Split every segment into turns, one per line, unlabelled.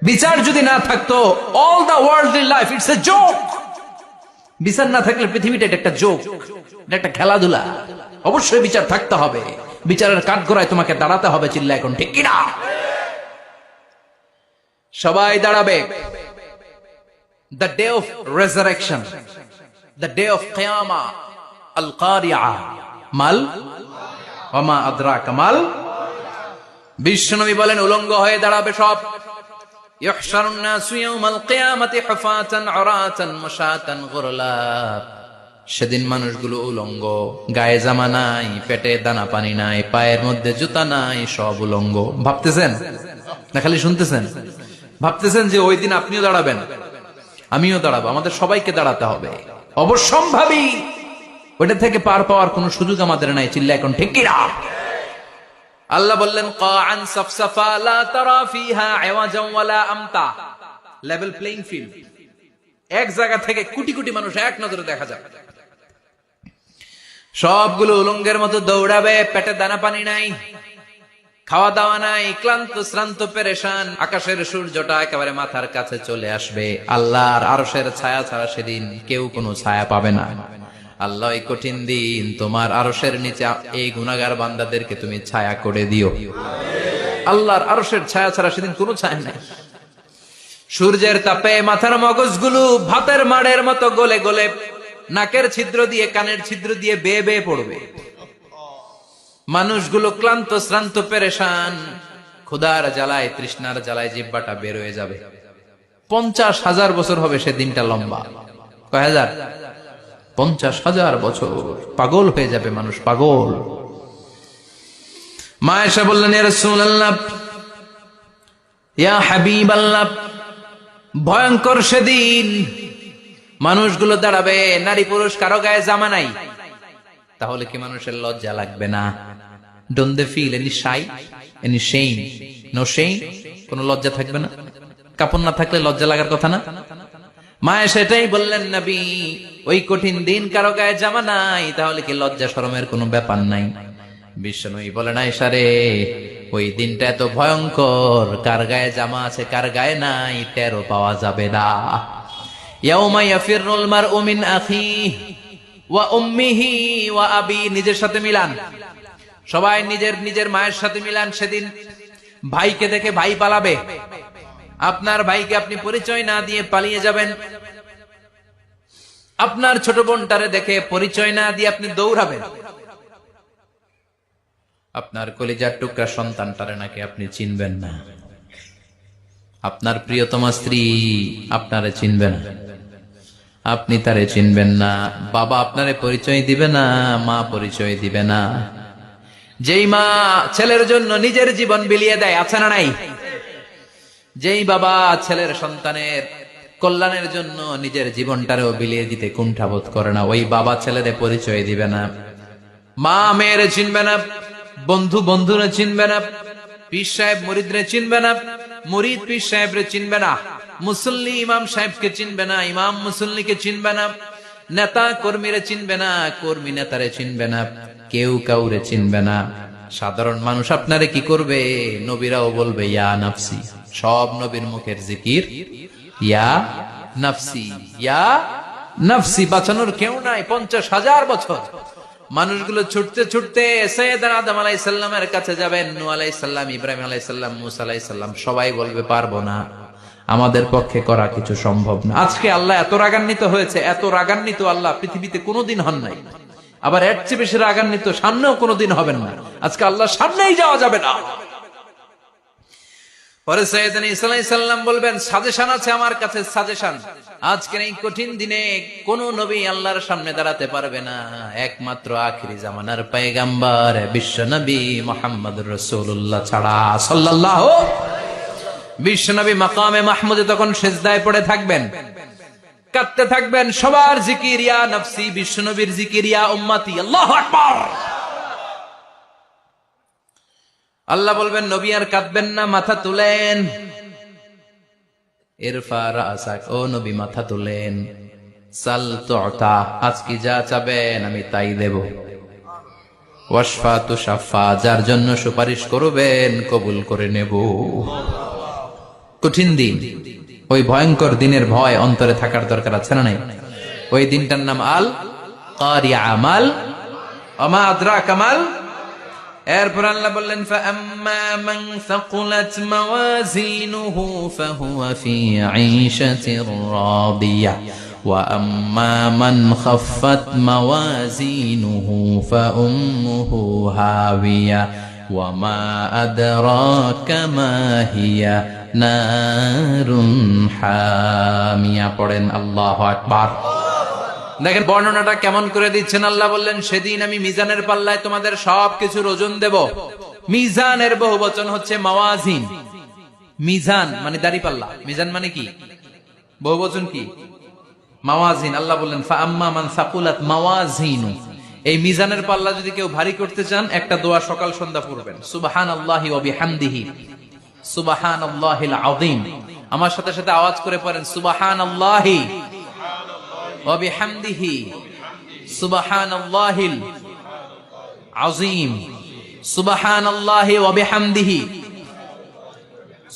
বিচার যদি না থাকতো, all the worldly life it's a joke. বিচার না থাকলে পৃথিবীটা একটা জোক, এটা একটা খেলাধুলা। অবশ্যই বিচার থাকতে হবে, বিচারের কাঠগড়ায় তোমাকে দাঁড়াতে হবে। চিল্লা এখন ঠিক কিনা? সবাই দাঁড়াবে। The day of resurrection, the day of কিয়ামা, আল কারিআ মাল ওয়া মা আদরাকা মাল। বিশ্বনবী বলেন উলঙ্গ হয়ে দাঁড়াবে সব। ইহশারুন নাসু ইয়াউমাল কিয়ামাতি হুফাতান উরাতান মুশাতান গুরলা। সেদিন মানুষগুলো উলঙ্গ, গায়ে জামা নাই, পেটে দানা পানি নাই, পায়ের মধ্যে জুতা নাই, সব উলঙ্গ। ভাবতেছেন না খালি শুনতেছেন? ভাবতেছেন যে ওই দিন আপনিও দাঁড়াবেন, আমিও দাঁড়াবো, আমাদের সবাইকে দাঁড়াতে হবে। অবশ্যম্ভাবী, ওইটা থেকে পার পাওয়ার কোন সুযোগ আমাদের নাই। চিল্লা এখন ঠিক কিনা? আল্লাহ বললেন কাআন সাফসাফা লা তারা ফিহা আওয়াজান ওয়ালা আমতা। Level playing field. এক জায়গা থেকে কোটি কোটি মানুষ এক নজরে দেখা যাবে। সবগুলো উলঙ্গের মতো দৌড়াবে, পেটে দানা পানি নাই, খাওয়া দাওয়া নাই, ক্লান্ত শ্রান্ত পেরেশান। আকাশের সূর্যটা একেবারে মাথার কাছে চলে আসবে। আল্লাহর আরশের ছায়া ছাড়া সেদিন কেউ কোনো ছায়া পাবে না। আল্লাহ এই কঠিন দিন তোমার আরশের নিচে এই গুনাহগার বান্দাদেরকে তুমি ছায়া করে দিও। আল্লাহর আরশের ছায়া ছাড়া সেদিন কোনো ছায়া নাই। সূর্যের তাপে মাথার মগজগুলো ভাতের মাড়ের মতো গলে গলে নাকের ছিদ্র দিয়ে কানের ছিদ্র দিয়ে বেয়ে বেয়ে পড়বে। মানুষগুলো ক্লান্ত শ্রান্ত পেরেশান, ক্ষুধার জ্বালায় তৃষ্ণার জ্বালায় জিহ্বাটা বের হয়ে যাবে। 50,000 বছর হবে সে দিনটা লম্বা। কয় হাজার? 50,000 বছর। পাগল হয়ে যাবে মানুষ, পাগল। মা আয়েশা বললেন ইয়া রাসূলুল্লাহ, ইয়া হাবিবাল্লাহ, ভয়ঙ্কর সেদিন মানুষগুলো দাঁড়াবে, নারী পুরুষ কারো গায়ে জামা নাই। তাহলে কি মানুষের লজ্জা লাগবে না? Don't they feel any shy, any shame? No shame, কোন লজ্জা থাকবে না? কাপড় না থাকলে লজ্জা লাগার কথা না? মায়ে সেটাই বললেন নবী, ওই কঠিন দিন কারো গায়ে জামা নাই, তাহলে কি লজ্জা শরমের কোনো ব্যাপার নাই? বিশ্বনবী বলেন আয়েশা রে, ওই দিনটা এত ভয়ঙ্কর, কার গায়ে জামা আছে কার গায়ে নাই টেরও পাওয়া যাবে না। ইয়াউমা ইয়াফিরুল মারউ মিন আখিহি ওয়া উম্মিহি ওয়া আবি। নিজের সাথে মিলান, সবাই নিজের নিজের মায়ের সাথে মিলান। সেদিন ভাইকে দেখে ভাই পালাবে। আপনার ভাইকে আপনি পরিচয় না দিয়ে পালিয়ে যাবেন। আপনার ছোট বোনটারে দেখে পরিচয় না দিয়ে আপনি দৌড়াবেন। আপনার কলিজার টুকরা সন্তানটারে নাকি আপনি চিনবেন না। আপনার প্রিয়তমা স্ত্রী আপনারে চিনবে না, আপনি তারে চিনবেন না। বাবা আপনারে পরিচয় দিবে না, মা পরিচয় দিবে না। যেই মা ছেলের জন্য নিজের জীবন বিলিয়ে দেয়, আছে না নাই? যেই বাবা ছেলের সন্তানের কল্যাণের জন্য নিজের জীবনটারেও বিলিয়ে দিতে কুণ্ঠাবোধ করে না, ওই বাবা ছেলেরে পরিচয় দিবে না। মা মেয়েরে চিনবে না, বন্ধু বন্ধুরে চিনবে না, পীর সাহেব মুরিদরে চিনবে না, মুরিদ পীর সাহেবরে চিনবে না, মুসল্লি ইমাম সাহেবকে চিনবে না, ইমাম মুসল্লিকে চিনবে না, নেতা কর্মীরে চিনবে না, কর্মী নেতারে চিনবে না, কেউ কাউরে চিনবে না। সাধারণ মানুষ আপনারে কি করবে? নবীরাও বলবে ইয়া নাফসি। সব নবীর মুখের জিকির ইয়া নাফসি, ইয়া নাফসি। বাঁচানোর কেউ নাই। 50,000 বছর মানুষগুলো ছুটতে ছুটতে সৈয়দনা আদম আলাইহিস সালামের কাছে যাবেন। নূহ আলাইহিস সালাম, ইব্রাহিম আলাইহিস সালাম, মূসা আলাইহিস সালাম, সবাই বলবে পারবো না, আমাদের পক্ষে করা কিছু সম্ভব না। আজকে আল্লাহ এত রাগান্বিত হয়েছে, এত রাগান্বিত আল্লাহ পৃথিবীতে কোনোদিন হন নাই। আবার এর চেয়ে বেশি রাগান্বিত সামনেও কোনোদিন হবেন না। আজকে আল্লাহ সামনেই যাওয়া যাবে না। পরে সৈয়দনা ঈসা আলাইহিস সালাম বলবেন সাজেশন আছে আমার কাছে, সাজেশন। আজকের এই কঠিন দিনে কোন নবী আল্লাহর সামনে দাঁড়াতে পারবে না, একমাত্র আখিরি জামানার পয়গম্বর বিশ্ব নবী মুহাম্মদুর রাসূলুল্লাহ ছাড়া সাল্লাল্লাহু। বিশ্ব নবী মাকামে মাহমুদে তখন সিজদায় পড়ে থাকবেন, কাঁদতে থাকবেন। সবার জিকির ইয়া নফসি, বিশ্ব নবীর জিকির ইয়া উম্মতি। আল্লাহু আকবার। আল্লাহ বলবেন নবী আর কাঁদবেন না, মাথা তুলেন। ইরফা রাসাক, ও নবী মাথা তুলেন। সাল তুতা, আজকে যা চাবেন আমি তাই দেব। ওয়াশফা তুশাফা, যার জন্য সুপারিশ করবেন কবুল করে নেব। কঠিন দিন, ওই ভয়ঙ্কর দিনের ভয় অন্তরে থাকার দরকার আছে না নাই? ওই দিনটার নাম আল কারিয়া, মাল ওমা আদরাকা মাল। এরপর আল্লাহ বললেন ফাআম্মা মান সাকুলাত মাওয়াজিনুহু ফাহুয়া ফি ঈশাতির রাদিয়া ওয়া আম্মা মান খাফফাত মাওয়াজিনুহু ফাউম্মুহু হাবিয়া ওয়া মা আদরাকা মা হিয়া নারুন হামিয়া। পড়েন আল্লাহু আকবার। দেখেন বর্ণনাটা কেমন করে দিচ্ছেন আল্লাহ। বললেন সেদিন আমি মিজানের পাল্লায় তোমাদের সবকিছুর ওজন দেব। মিজানের বহুবচন হচ্ছে মাওয়াজিন। মিজান মানে দাড়ি পাল্লা, মিজান মানে কি? বহুবচন কি? মাওয়াজিন। আল্লাহ বললেন ফাআম্মা মান সাকুলাত মাওয়াজিনু, এই মিজানের পাল্লা যদি কেউ ভারী করতে চান একটা দোয়া সকাল সন্ধ্যা পড়বেন, সুবহানাল্লাহি ওয়া বিহামদিহি সুবহানাল্লাহিল আযীম। আমার সাথে সাথে আওয়াজ করে পড়েন সুবহানাল্লাহি ওয়া বিহামদিহি সুবহানাল্লাহিল আযীম, সুবহানাল্লাহি ওয়া বিহামদিহি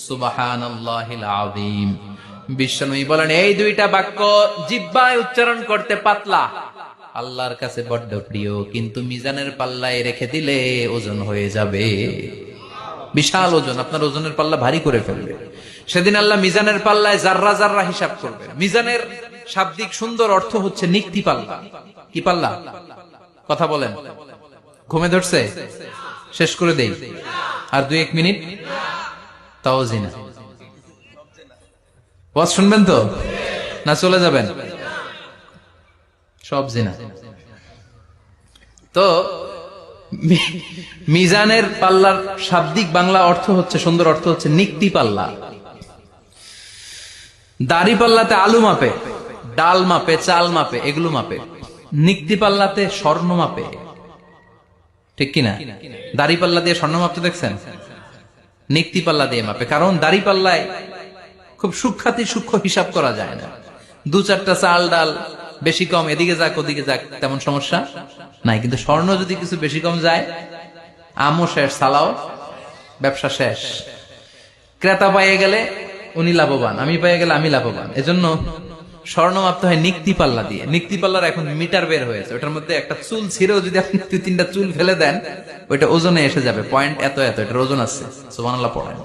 সুবহানাল্লাহিল আযীম। বিশ্বনবী বলেন এই দুইটা বাক্য জিহ্বায় উচ্চারণ করতে পাতলা, আল্লাহর কাছে বড্ড প্রিয়, কিন্তু মিজানের পাল্লায় রেখে দিলে ওজন হয়ে যাবে, বিশাল ওজন, আপনার ওজনের পাল্লা ভারী করে ফেলবে। সেদিন আল্লাহ মিজানের পাল্লায় জাররা জাররা হিসাব করবে। মিজানের শাব্দিক সুন্দর অর্থ হচ্ছে নিক্তি পাল্লা। কি পাল্লা? কথা বলেন, ঘুমে ধরছে? শেষ করে দেই, আর 2-1 মিনিট, তাও জিনা। ওয়াজ শুনবেন তো না চলে যাবেন? সব জিনা। তো মিজানের পাল্লার শাব্দিক বাংলা অর্থ হচ্ছে, সুন্দর অর্থ হচ্ছে নিক্তি পাল্লা। দাড়ি পাল্লাতে আলু মাপে, ডাল মাপে, চাল মাপে, এগুলো মাপে। নিক্তি পাল্লাতে স্বর্ণ মাপে, ঠিক কিনা? দাড়ি পাল্লা দিয়ে স্বর্ণ মাপতে দেখছেন? নিক্তি পাল্লা দিয়ে মাপে, কারণ দাড়ি পাল্লায় খুব সূক্ষ্ম হিসাব করা যায় না। 2-4টা চাল ডাল বেশি কম এদিকে যাক ওদিকে যাক তেমন সমস্যা নাই, কিন্তু স্বর্ণ যদি কিছু বেশি কম যায়, আমও শেষ, সালাও, ব্যবসা শেষ। ক্রেতা পাইয়ে গেলে উনি লাভবান, আমি পাইয়ে গেলে আমি লাভবান। এজন্য স্বর্ণ মাপতে হয় নিক্তি পাল্লা দিয়ে। নিক্তি পাল্লার এখন মিটার বের হয়েছে, ওটার মধ্যে একটা চুল ছিঁড়েও যদি আপনি 2-3টা চুল ফেলে দেন, ওইটা ওজনে এসে যাবে, পয়েন্ট এত এত, এটার ওজন আছে। সুবহানাল্লাহ পড়েন।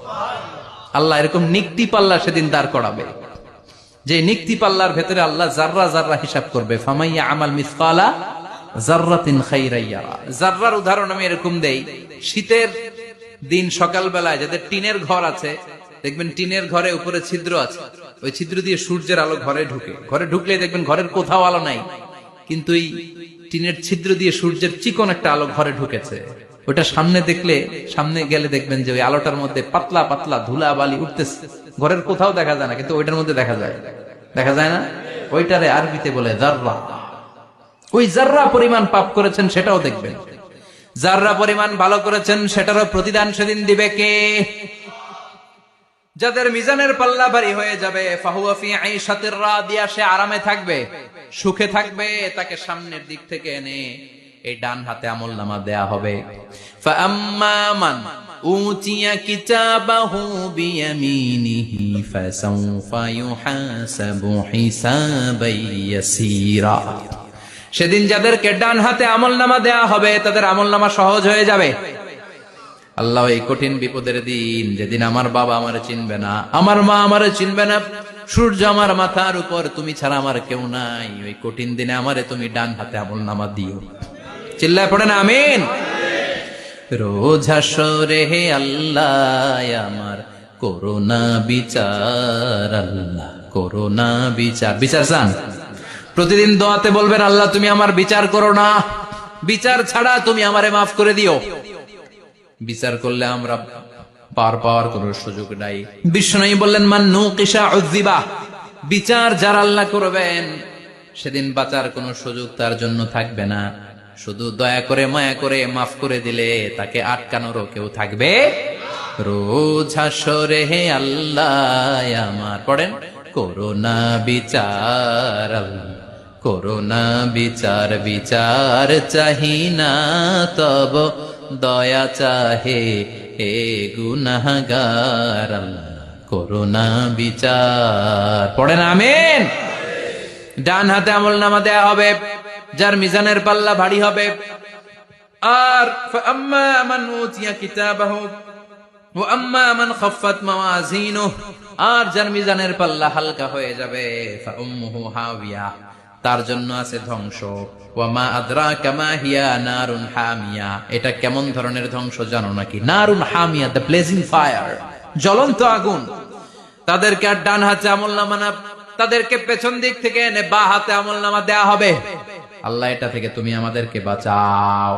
আল্লাহ এরকম নিক্তি পাল্লা সেদিন দাঁড় করাবে, যে নিক্তি পাল্লার ভেতরে আল্লাহ জাররা জাররা হিসাব করবে। ফামাইয়া আমাল মিসকালা জাররাতিন খাইরান ইয়ারা। জাররার উদাহরণ আমি এরকম দেই, শীতের দিন সকালবেলায় যাদের টিনের ঘর আছে, দেখবেন টিনের ঘরে উপরে ছিদ্র আছে, ওই ছিদ্র দিয়ে সূর্যের আলো ঘরে ঢুকে। ঘরে ঢুকলে দেখবেন ঘরের কোথাও আলো নাই, কিন্তু এই টিনের ছিদ্র দিয়ে সূর্যের চিকন একটা আলো ঘরে ঢুকেছে। ওটা সামনে দেখলে, সামনে গেলে দেখবেন যে ওই আলোটার মধ্যে পাতলা পাতলা ধুলা বালি উঠতেছে, ঘরের কোথাও দেখা যায় না, কিন্তু ওইটার মধ্যে দেখা যায়। দেখা যায় না? ওইটারে আরবিতে বলে জাররা। ওই জাররা পরিমাণ পাপ করেছেন সেটাও দেখবেন, জাররা পরিমাণ ভালো করেছেন সেটারও প্রতিদান সেদিন দিবে কে? যাদের মিজানের পাল্লা ভারী হয়ে যাবে, ফাহুয়া ফি ঈশাতির রাদিয়া, সে আরামে থাকবে, সুখে থাকবে। তাকে সামনের দিক থেকে এনে এই ডান হাতে আমলনামা দেয়া হবে। ফাআম্মা মান উতিয়া কিতাবাহু বিয়ামিনিহি ফাসাউফা ইউহাসাবু হিসাবান ইয়াসীরা। সেদিন যাদেরকে ডান হাতে আমলনামা দেয়া হবে তাদের আমলনামা সহজ হয়ে যাবে। আল্লাহ এই কঠিন বিপদের দিন, যেদিন আমার বাবা আমারে চিনবে না, আমার মা আমারে চিনবে না, সূর্য আমার মাথার উপর, তুমি ছাড়া আমার কেউ নাই, ওই কঠিন দিনে আমারে তুমি ডান হাতে আমলনামা দিও। চিল্লায় পড়েন আমিন। রোজ হাসরে হে আল্লাহ আমার করোনা বিচার, আল্লাহ করোনা বিচার। বিচার চান? প্রতিদিন দোয়াতে বলবেন আল্লাহ তুমি আমার বিচার করো না, বিচার ছাড়া তুমি আমারে মাফ করে দিও। বিচার করলে আমরা পার পাওয়ার কোন সুযোগ নাই। বিশ্বনবী বললেন মান নুকিশা উযিবা, বিচার যার আল্লাহ করবেন সেদিন বাঁচার কোন সুযোগ তার জন্য থাকবে না। শুধু দয়া করে মায়া করে মাফ করে দিলে তাকে আটকানোরও কেউ থাকবে। রোজ হাসরে হে আল্লাহ আমার, পড়েন করোনা বিচার, আল্লাহ করোনা বিচার, বিচার চাহি না তব দয়া চাহে হে গুনাহগার, আল্লাহ করোনা বিচার। পড়েন আমিন। ডান হাতে আমলনামা দেয়া হবে, যার মিজানের পাল্লা ভারী হবে। আর ফাআম্মা মান উতিয়া কিতাবাহু ওয়া আম্মা মান খাফফাত মাওয়াজিনুহু, আর যার মিজানের পাল্লা হালকা হয়ে যাবে, ফাউম্মুহু হাবিয়া, তার জন্য আছে ধ্বংস। ওয়া মা আদরাকা মা হিয়া নারুন হামিয়া, এটা কেমন ধরনের ধ্বংস জানো নাকি? নারুন হামিয়া, দ্য ব্লেজিং ফায়ার, জ্বলন্ত আগুন। তাদেরকে আর ডান হাতে আমলনামা না, তাদেরকে পেছন দিক থেকে এনে বা হাতে আমলনামা দেয়া হবে। আল্লাহ এটা থেকে তুমি আমাদেরকে বাঁচাও।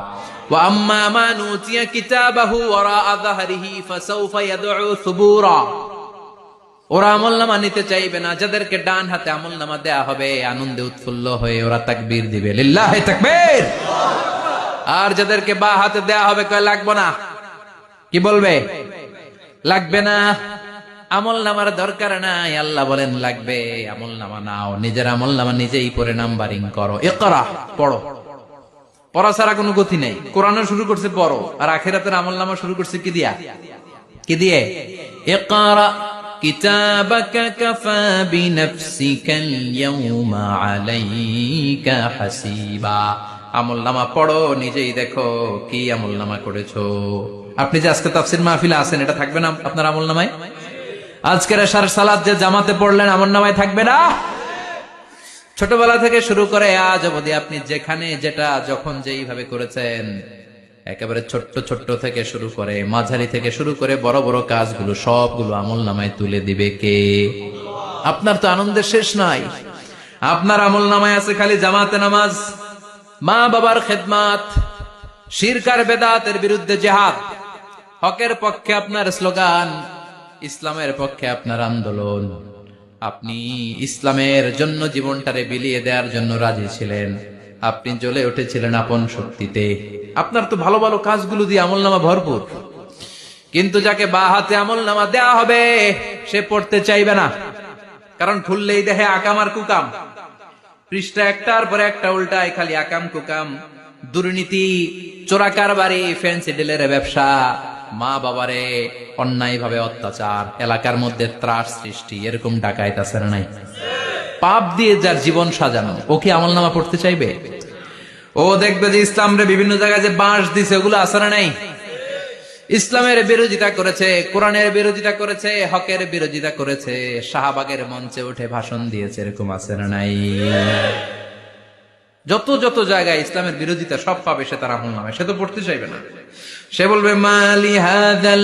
ওয়া আম্মা মান উতিয়া কিতাবাহু ওয়ারাআ যাহরিহি ফাসাউফা ইয়াদউ সুবুরা, ওরা আমলনামা নিতে চাইবে না। যাদেরকে ডান হাতে আমলনামা দেয়া হবে, আনন্দে উৎফুল্ল হয়ে ওরা তাকবীর দিবে, লিল্লাহি তাকবীর। আর যাদেরকে বা হাতে দেয়া হবে, কয় লাগবে না। কি বলবে? লাগবে না, আমলনামার দরকার নাই। আল্লাহ বলেন লাগবে, আমলনামা নাও, নিজের আমলনামা নিজেই পড়ে নাম্বারিং করো। ইকরা, পড়ো। পড়া ছাড়া কোনো গতি নেই। কোরআনও শুরু করছে পড়ো, আর আখিরাতের আমলনামা শুরু করছে কি দিয়া? কি দিয়ে? ইকরা কিতাবাকা কাফা বিনাফসিকাল ইয়াউমা আলাইকা হাসিবা। আমলনামা পড়ো, নিজেই দেখো কি আমলনামা করেছো। আপনি যে আজকে তাফসীর মাহফিলে আছেন, এটা থাকবে না আপনার আমলনামায়? আজকের এশার সালাত যে জামাতে পড়লেন, আমলনামায় থাকবে না? ছোটবেলা থেকে শুরু করে আজ অবধি আপনি যেখানে যেটা যখন যেইভাবে করেছেন, একেবারে ছোট্ট ছোট্ট থেকে শুরু করে, মাঝারি থেকে শুরু করে বড় বড় কাজগুলো সবগুলো আমলনামায় তুলে দিবে কে? আপনার তো আনন্দের শেষ নাই। আপনার আমলনামায় আছে খালি জামাতে নামাজ, মা বাবার খেদমাত, শিরক আর বেদাতের বিরুদ্ধে জিহাদ, হকের পক্ষে আপনার স্লোগান, ইসলামের পক্ষে আপনার আন্দোলন। আপনি ইসলামের জন্য জীবনটারে বিলিয়ে দেওয়ার জন্য রাজি ছিলেন। আপনি জ্বলে উঠেছিলেন আপন শক্তিতে। আপনার তো ভালো ভালো কাজগুলো দিয়ে আমলনামা ভরপুর। কিন্তু যাকে বা হাতে আমলনামা দেয়া হবে, সে পড়তে চাইবে না। কারণ খুললেই দেখে আকাম আর কুকাম, পৃষ্ঠা একটার পরে একটা উল্টায়, খালি আকাম কুকাম, দুর্নীতি, চোরাকারবারি, ফ্যান্সি ডিলের ব্যবসা, মা বাবারে অন্যায় ভাবে অত্যাচার, এলাকার মধ্যে ত্রাস সৃষ্টি, এরকম ডাকাইত আছে না নাই? পাপ দিয়ে যার জীবন সাজানো, ও কি আমলনামা পড়তে চাইবে? ও দেখবে যে ইসলামরে বিভিন্ন জায়গায় যে বাঁশ দিছে, ওগুলো আছে না নাই? ইসলামের বিরোধিতা করেছে, কোরআনের বিরোধিতা করেছে, হকের বিরোধিতা করেছে, শাহবাগের মঞ্চে উঠে ভাষণ দিয়েছে, এরকম আছে না নাই? যত যত জায়গায় ইসলামের বিরোধিতা সব পাবে সে তার আমলনামায়। সে তো পড়তে চাইবে না। সে বলবে মালি হাযাল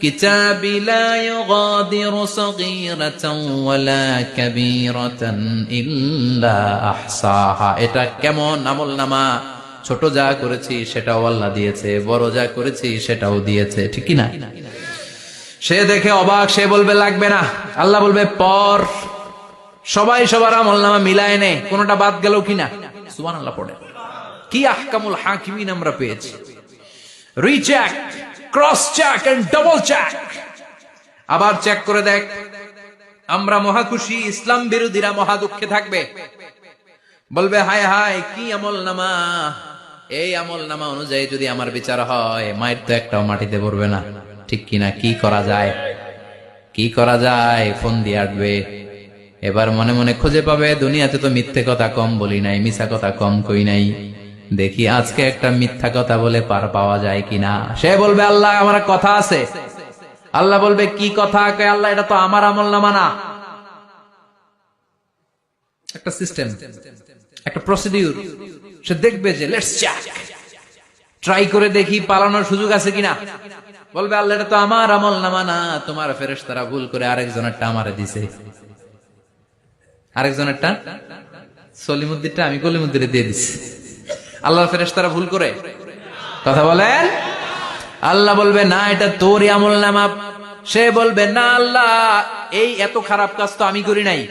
কিতাবি লা ইউগাদিরু সগীরাতান ওয়ালা কাবীরাতান ইল্লা আহসাহা। এটা কেমন আমলনামা? ছোট যা করেছি সেটাও আল্লাহ দিয়েছে, বড় যা করেছি সেটাও দিয়েছে, ঠিক কি না? সে দেখে অবাক, সে বলবে লাগবে না। আল্লাহ বলবে পর। সবাই সবার আমলনামা মিলায় নে, কোনটা বাদ গেল কিনা। সুবহানাল্লাহ পড়ে। কি আহকামুল হাকিমিন আমরা পেয়েছি। Recheck, cross check and double check. আবার চেক করে দেখ। আমরা মহা খুশি, ইসলাম বিরোধীরা মহা দুঃখে থাকবে। বলবে হায় হায়, কি আমলনামা! এই আমলনামা অনুযায়ী যদি আমার বিচার হয়, মায়ের তো একটাও মাটিতে পড়বে না, ঠিক কিনা? কি করা যায়? কি করা যায়? ফোন দিয়ে আসবে। এবার মনে মনে খুঁজে পাবে, দুনিয়াতে তো মিথ্যে কথা কম বলি নাই, মিছা কথা কম কই নাই, দেখি আজকে একটা মিথ্যা কথা বলে পার পাওয়া যায় কিনা। সে বলবে আল্লাহ আমার কথা আছে। আল্লাহ বলবে কি কথা? আল্লাহ এটা তো আমার আমলনামা না। একটা সিস্টেম, একটা প্রসিডিউর। সে দেখবে যে লেটস চেক, ট্রাই করে দেখি পালানোর সুযোগ আছে কিনা। বলবে আল্লাহ এটা তো আমার আমলনামা না, তোমার ফেরেশতারা ভুল করে আরেকজনেরটা আমারে দিছে। আরেকজনেরটা সলিমুদ্দিনটা আমি কলিমুদ্দিনে দিয়ে দিছি। আল্লাহর ফেরেশতারা ভুল করে কথা বলেন? আল্লাহ বলবে না, এটা তোরই আমলনামা। সে বলবে না আল্লাহ, এই এত খারাপ কাজ তো আমি করি নাই,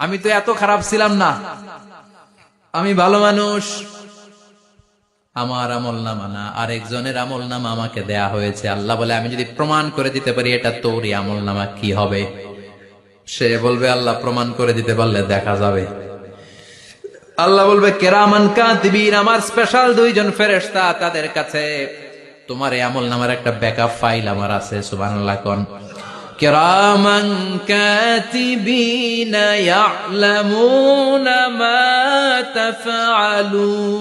আমি তো এত খারাপ ছিলাম না, আমি ভালো মানুষ। আমার আমলনামা না, আরেকজনের আমলনামা আমাকে দেয়া হয়েছে। আল্লাহ বলে আমি যদি প্রমাণ করে দিতে পারি এটা তোরই আমলনামা, কি হবে? সে বলবে আল্লাহ প্রমাণ করে দিতে পারলে দেখা যাবে। আল্লাহ বলবে কেরামান কাতিবিন, আমার স্পেশাল দুইজন ফেরেশতা, তাদের কাছে তোমার এই আমলনামার একটা ব্যাকআপ ফাইল আমার আছে। সুবহানাল্লাহ কোন। কিরামান কাতিবিনা ইয়ালামুনা মা তাফআলুন।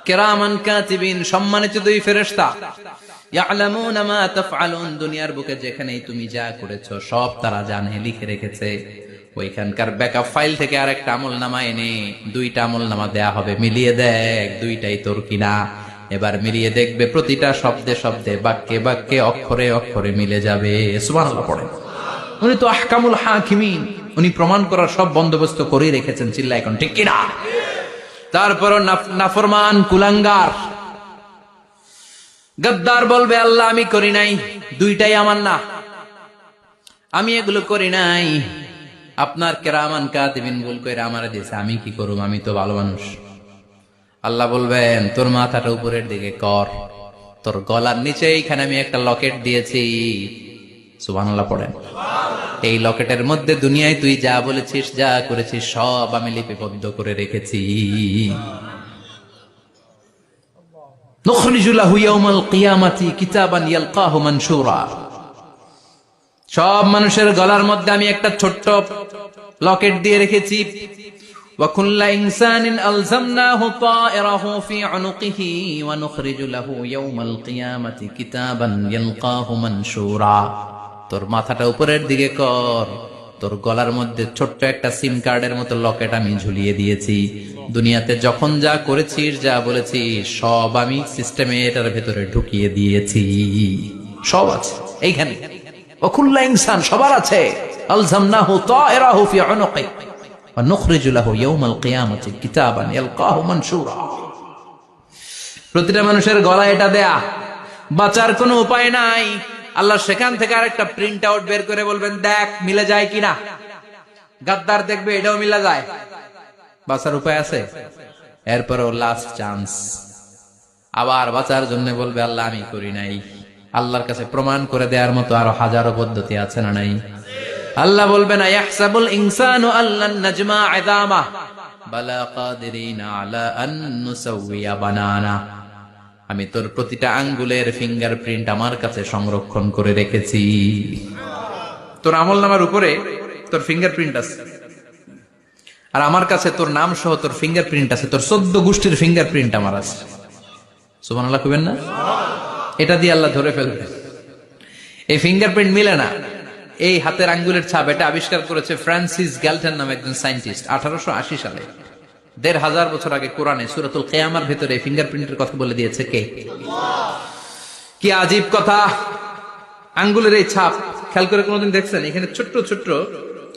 কিরামান কাতিবিন, সম্মানিত দুই ফেরেশতা, ইয়ালামুনা মা তাফআলুন, দুনিয়ার বুকে যেখানেই তুমি যা করেছো সব তারা জানে, লিখে রেখেছে। ওইখানকার ব্যাকআপ ফাইল থেকে আরেকটা আমলনামা এনে দুইটা আমলনামা দেয়া হবে, মিলিয়ে দেখ দুইটাই তোর কিনা। এবার মিলিয়ে দেখবে প্রতিটা শব্দে শব্দে, বাক্যে বাক্যে, অক্ষরে অক্ষরে মিলে যাবে। সুবহানাল্লাহ পড়েন। উনি তো আহকামুল হাকিমিন, উনি প্রমাণ করার সব বন্দোবস্ত করে রেখেছেন। চিল্লা এখন ঠিক কিনা? তারপর নাফরমান কুলাঙ্গার গদ্দার বলবে, আল্লাহ আমি করি নাই, দুইটাই আমার না, আমি এগুলো করি নাই। আপনার কিরামান কাতিবিন ভুল কইরা আমারে দিয়েছে, আমি কি করব, আমি তো ভালো মানুষ। আল্লাহ বলবেন, তোর মাথাটা উপরের দিকে কর, তোর গলার নিচে এইখানে আমি একটা লকেট দিয়েছি। সুবহানাল্লাহ পড়েন। এই লকেটের মধ্যে দুনিয়ায় তুই যা বলেছিস, যা করেছিস সব আমি লিপিবদ্ধ করে রেখেছি। নুখরিজু লাহু ইয়াউমাল কিয়ামাতি কিতাবান ইয়ালকাহু মানশুরা। সব মানুষের গলার মধ্যে আমি একটা ছোট্ট লকেট দিয়ে রেখেছি। ওয়া কুল্লা ইনসানিন আলজামনাহু তায়রাহু ফি উনুকিহি ওয়া নুখরিজু লাহু ইয়াউমাল কিয়ামাতি কিতাবান ইয়ালকাহু মানশুরা। তোর মাথাটা উপরের দিকে কর, তোর গলার মধ্যে ছোট্ট একটা সিম কার্ডের মতো লকেট আমি ঝুলিয়ে দিয়েছি। দুনিয়াতে যখন যা করেছিস, যা বলেছিস সব আমি সিস্টেমে এটার ভেতরে ঢুকিয়ে দিয়েছি, সব আছে এইখানে। ওয়াকুল্লা ইনসান, সবার আছে। আলজামনাহু তায়রাহু ফি উনুকি ওয়া নুখরিজু লাহু ইয়াউমাল কিয়ামাতি কিতাবান ইয়ালকাহু মানশুরা। প্রতিটা মানুষের গলায় এটা দেয়া, বাঁচার কোনো উপায় নাই। আল্লাহ সেখান থেকে আরেকটা প্রিন্ট আউট বের করে বলবেন, দেখ মিলে যায় কিনা। গাদ্দার দেখবে এটাও মিলা যায়, বাঁচার উপায় আছে। এরপরও লাস্ট চান্স, আবার বাঁচার জন্য বলবে, আল্লাহ আমি করি নাই। আল্লাহর কাছে প্রমাণ করে দেওয়ার মতো আরো হাজারো পদ্ধতি আছে না নাই? আল্লাহ বলবেন, ইয়াহসাবুল ইনসানু আল্লান নাজমা ইযামা বালা কাদিরিনা আলা আন নুসাউইয়া বানানা। আমি তোর প্রতিটা আঙ্গুলের ফিঙ্গারপ্রিন্ট আমার কাছে সংরক্ষণ করে রেখেছি। তোর আমলনামার উপরে তোর ফিঙ্গারপ্রিন্ট আছে, আর আমার কাছে তোর নাম সহ তোর ফিঙ্গারপ্রিন্ট আছে, তোর 14 গোষ্ঠীর ফিঙ্গারপ্রিন্ট আমার আছে। সুবহানাল্লাহ কইবেন না? এটা দিয়ে আল্লাহ ধরে ফেলবে। এই ফিঙ্গারপ্রিন্ট মিলে না, এই হাতের আঙ্গুলের ছাপ, এটা আবিষ্কার করেছে ফ্রান্সিস গ্যালটন নামে একজন সায়েন্টিস্ট 1880 সালে। 1500 বছর আগে কোরআনে সূরাতুল কিয়ামার ভেতরে ফিঙ্গারপ্রিন্টের কথা বলে দিয়েছে কে? কি আজীব কথা! আঙ্গুলের এই ছাপ খেয়াল করে কোনোদিন দেখছেন? এখানে ছোট্ট ছোট্ট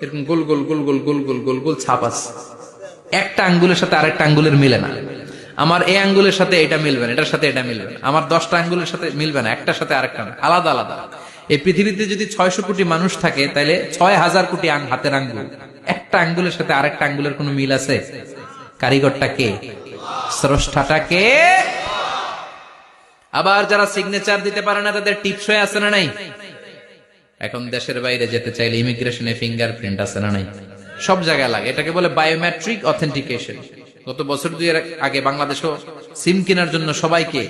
এরকম গোল গোল গোল গোল গোল গোল গোল গোল ছাপ আছে, একটা আঙ্গুলের সাথে আরেকটা আঙ্গুলের মিলে না। আমার এই আঙ্গুলের সাথে এটা মিলবে না, এটার সাথে এটা মিলবে না। আমার 10টা আঙ্গুলের সাথে মিলবে না, একটার সাথে আরেকটা না, আলাদা আলাদা। এই পৃথিবীতে যদি 600 কোটি মানুষ থাকে, তাহলে 6000 কোটি হাতের আঙ্গুল, একটা আঙ্গুলের সাথে আরেকটা আঙ্গুলের কোনো মিল আছে? কারিগরটা কে? স্রষ্টাটা কে? আবার যারা সিগনেচার দিতে পারে না, তাদের টিপস হয়ে আছে না নাই? এখন দেশের বাইরে যেতে চাইলে ইমিগ্রেশনে ফিঙ্গারপ্রিন্ট আছে না নাই? সব জায়গায় লাগে, এটাকে বলে বায়োমেট্রিক অথেন্টিকেশন। গত বছর 2 আগে বাংলাদেশও সিম কেনার জন্য সবাইকে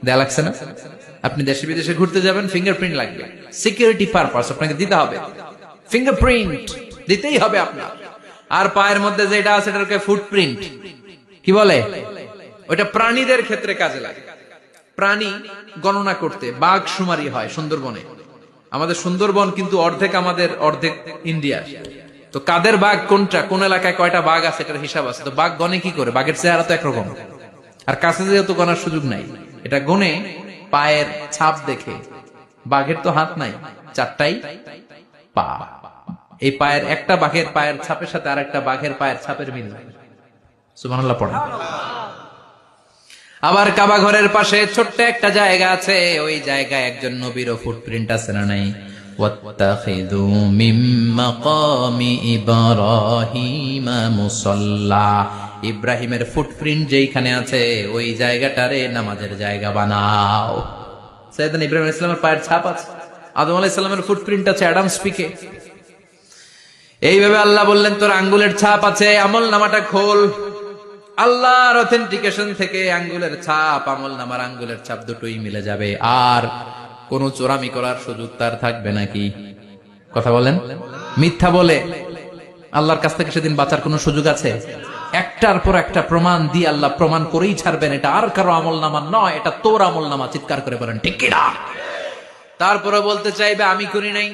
দেয়া লাগছে না? আপনি দেশে বিদেশে ঘুরতে যাবেন, ফিঙ্গারপ্রিন্ট লাগবে, সিকিউরিটি পারপাস আপনাকে দিতে হবে, ফিঙ্গারপ্রিন্ট দিতেই হবে আপনার। আর পায়ের মধ্যে যেটা আছে এটাকে ফুটপ্রিন্ট কি বলে? ওটা প্রাণীদের ক্ষেত্রে কাজে লাগে। প্রাণী গণনা করতে বাঘ শুমারি হয় সুন্দরবনে। আমাদের সুন্দরবন কিন্তু অর্ধেক আমাদের, অর্ধেক ইন্ডিয়ার। তো কাদের বাঘ কোনটা, কোন এলাকায় কয়টা বাঘ আছে এটার হিসাব আছে। তো বাঘ গনে কি করে? বাঘের চেহারা তো একরকম, আর কাছে যেহেতু গনার সুযোগ নাই, এটা গনে পায়ের ছাপ দেখে। বাঘের তো হাত নাই, 4টাই পা। এই পায়ের একটা বাঘের পায়ের ছাপের সাথে আরেকটা বাঘের পায়ের ছাপের মিল। সুবহানাল্লাহ পড়েন। আবার কাবা ঘরের পাশে ছোট্ট একটা জায়গা আছে, ওই জায়গায় একজন নবীরও ফুটপ্রিন্ট আছে না নাই? ওয়াত্তাখিযু মিন মাকামি ইব্রাহিমা মুসাল্লা। ইব্রাহিমের ফুটপ্রিন্ট যেইখানে আছে ওই জায়গাটারে নামাজের জায়গা বানাও। সাইয়েদনা ইব্রাহিম আলাইহিস সালামের পায়ের ছাপ আছে, আদম আলাইহিস সালামের ফুটপ্রিন্ট আছে অ্যাডামস পিকে। এইভাবে আল্লাহ বললেন, তোর আঙ্গুলের ছাপ আছে, আমল নামাটা খোল, আল্লাহর অথেন্টিকেশন থেকে আঙ্গুলের ছাপ, আমল নামার আঙ্গুলের ছাপ দুটোই মিলে যাবে। আর কোন চোরামি করার সুযোগ তার থাকবে নাকি? কথা বলেন। মিথ্যা বলে আল্লাহর কাছ থেকে সেদিন বাঁচার কোন সুযোগ আছে? একটার পর একটা প্রমাণ দিয়ে আল্লাহ প্রমাণ করেই ছাড়বেন, এটা আর কারো আমল নামা নয়, এটা তোর আমল নামা। চিৎকার করে বলেন ঠিক কিনা? তারপরে বলতে চাইবে আমি করি নাই।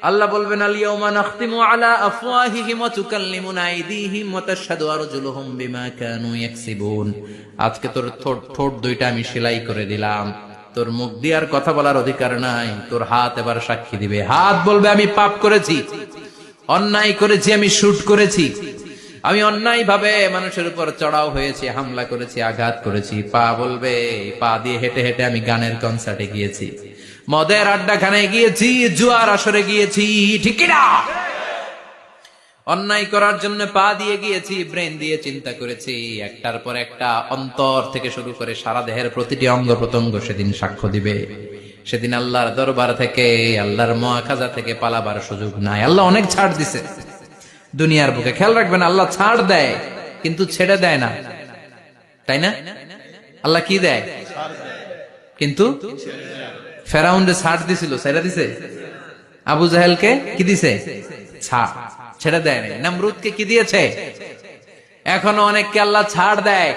আল্লাহ বলবেন আল-ইয়াওমা নাখতিমু আলা আফওয়াহিহিম ওয়া তুকাল্লিমুনা আইদিহিম ওয়া তাশহাদু আরজুলুহুম বিমা কানু ইয়াকসিবুন। আজকে তোর ঠোঁট দুইটা আমি সেলাই করে দিলাম, তোর মুখ দিয়ে আর কথা বলার অধিকার নাই, তোর হাত এবার সাক্ষী দিবে। হাত বলবে আমি পাপ করেছি, অন্যায় করেছি, আমি শুট করেছি, আমি অন্যায় ভাবে মানুষের উপর চড়াও হয়েছি, হামলা করেছি, আঘাত করেছি। পা বলবে, পা দিয়ে হেঁটে হেঁটে আমি গানের কনসার্টে গিয়েছি, মদের আড্ডাখানায় গিয়েছি, জুয়ার আসরে গিয়েছি, ঠিক কিনা? অন্যায় করার জন্য পা দিয়ে গিয়েছি, ব্রেন দিয়ে চিন্তা করেছি। একটার পর একটা অন্তর থেকে শুরু করে সারা দেহের প্রতিটি অঙ্গ প্রত্যঙ্গ সেদিন সাক্ষ্য দিবে। সেদিন আল্লাহর দরবার থেকে, আল্লাহর মুআখাজা থেকে পালাবার সুযোগ নাই। আল্লাহ অনেক ছাড় দিছে দুনিয়ার বুকে। খেয়াল রাখবেন, আল্লাহ ছাড় দেয় কিন্তু ছেড়ে দেয় না, তাই না? আল্লাহ কি দেয়? কিন্তু ফেরাউনরে ছাড় দিছিল, ছেড়ে দিছে। আবু জাহেলকে কি দিছে? ছাড়, ছেড়ে দেয় নাই। নমরুদকে কি দিয়েছে? এখনো অনেককে আল্লাহ ছাড় দেয়।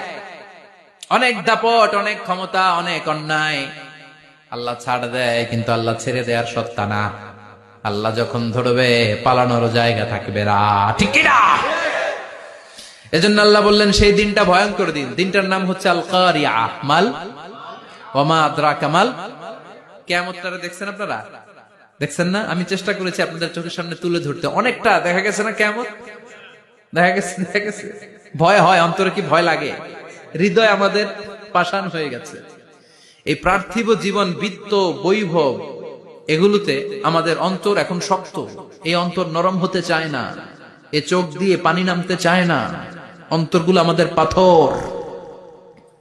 অনেক দাপট, অনেক ক্ষমতা, অনেক অন্যায় আল্লাহ ছাড় দেয়, কিন্তু আল্লাহ ছেড়ে দেওয়ার সত্তা না। আল্লাহ যখন ধরবে পালানোর জায়গা থাকবে না, ঠিক কিনা? এজন্য আল্লাহ বললেন সেই দিনটা ভয়ঙ্কর দিন। দিনটার নাম হচ্ছে আল কারিআহ। মাল ওয়া মা আদরাকা মাল। কিয়ামতটা দেখছেন আপনারা? দেখছেন না? আমি চেষ্টা করেছি আপনাদের চোখের সামনে তুলে ধরতে। অনেকটা দেখা গেছে না কিয়ামত? দেখা গেছে। ভয় হয়, অন্তরে কি ভয় লাগে? হৃদয় আমাদের পাষাণ হয়ে গেছে। এই পার্থিব জীবন, বিত্ত, বৈভব, এগুলোতে আমাদের অন্তর এখন শক্ত। এই অন্তর নরম হতে চায় না, এ চোখ দিয়ে পানি নামতে চায় না, অন্তরগুলো আমাদের পাথর।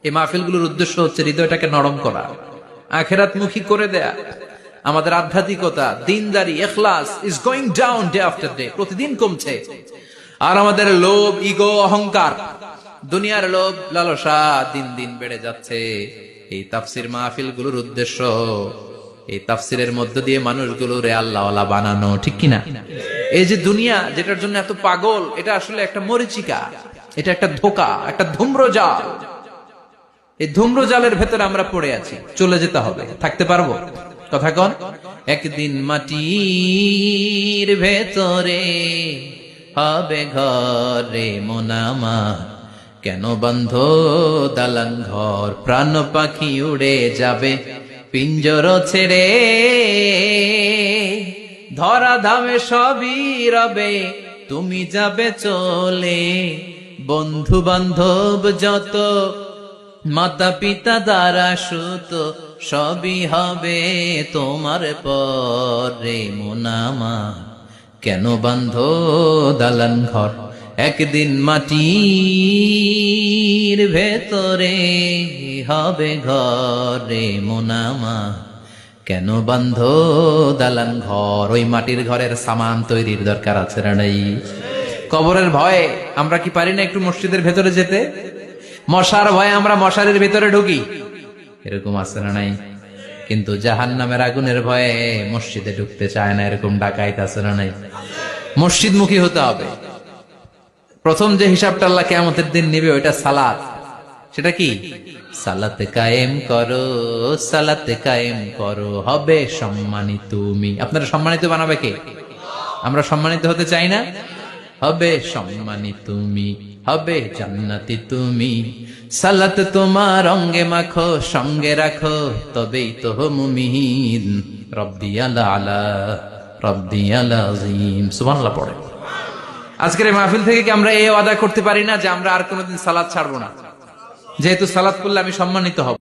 এই মাহফিলগুলোর উদ্দেশ্য হচ্ছে হৃদয়টাকে নরম করা, আখিরাতমুখী করে দেয়া। আমাদের আধ্যাত্মিকতা, দিনদারি, ইখলাস is going down day after day, প্রতিদিন কমছে। আর আমাদের লোভ, ইগো, অহংকার, দুনিয়ার লোভ, লালসা দিন দিন বেড়ে যাচ্ছে। এই তাফসির মাহফিলগুলোর উদ্দেশ্য এই তাফসিরের মধ্য দিয়ে মানুষগুলোরে আল্লাহওয়ালা বানানো, ঠিক কিনা? এই যে দুনিয়া যেটার জন্য এত পাগল, এটা আসলে একটা মরিচিকা, এটা একটা ধোঁকা, একটা ধূম্রজাল। এই ধূম্রজালের ভেতরে আমরা পড়ে আছি, চলে যেতে হবে। থাকতে পারবো? কথা কন। একদিন মাটির ভেতরে হবে ঘরে মোনামা, কেন বন্ধ দালান ঘর, প্রাণ পাখি উড়ে যাবে পিঞ্জর ছেড়ে, ধরা ধামে সবই রবে, তুমি যাবে চলে। বন্ধু বান্ধব যত, মাতা পিতা দ্বারা সুত, সবই হবে তোমার পরে মোনামা, কেন বান্ধ দালান ঘর। একদিন মাটির ভেতরে হবে ঘরে মোনামা, কেন বান্ধ দালান ঘর। ওই মাটির ঘরের সামান তৈরির দরকার আছে না নাই? কবরের ভয়ে আমরা কি পারি না একটু মসজিদের ভেতরে যেতে? মশার ভয়ে আমরা মশারির ভেতরে ঢুকি, এরকম আছে না নাই? কিন্তু জাহান্নামের আগুনের ভয়ে মসজিদে ঢুকতে চায় না, এরকম ডাকাইত আছে না নাই? মসজিদমুখী হতে হবে। প্রথম যে হিসাবটা আল্লাহ কিয়ামতের দিন নিবে ওইটা সালাত। সেটা কি? সালাত কায়েম করো, সালাত কায়েম করো, হবে সম্মানিত তুমি। আপনারা সম্মানিত বানাবে কে? আমরা সম্মানিত হতে চাই না? হবে সম্মানিত তুমি, হবে জান্নাতি তুমি। সালাত তোমার অঙ্গে মাখো, সঙ্গে রাখো, তবেই তো মুমিন। রব্বিয়াল আলা, রব্বিয়াল আযীম। সুবহানাল্লাহ পড়ে। আজকের এই মাহফিল থেকে কি আমরা এই ওয়াদা করতে পারি না যে আমরা আর কোনোদিন সালাত ছাড়বো না? যেহেতু সালাত করলে আমি সম্মানিত হব।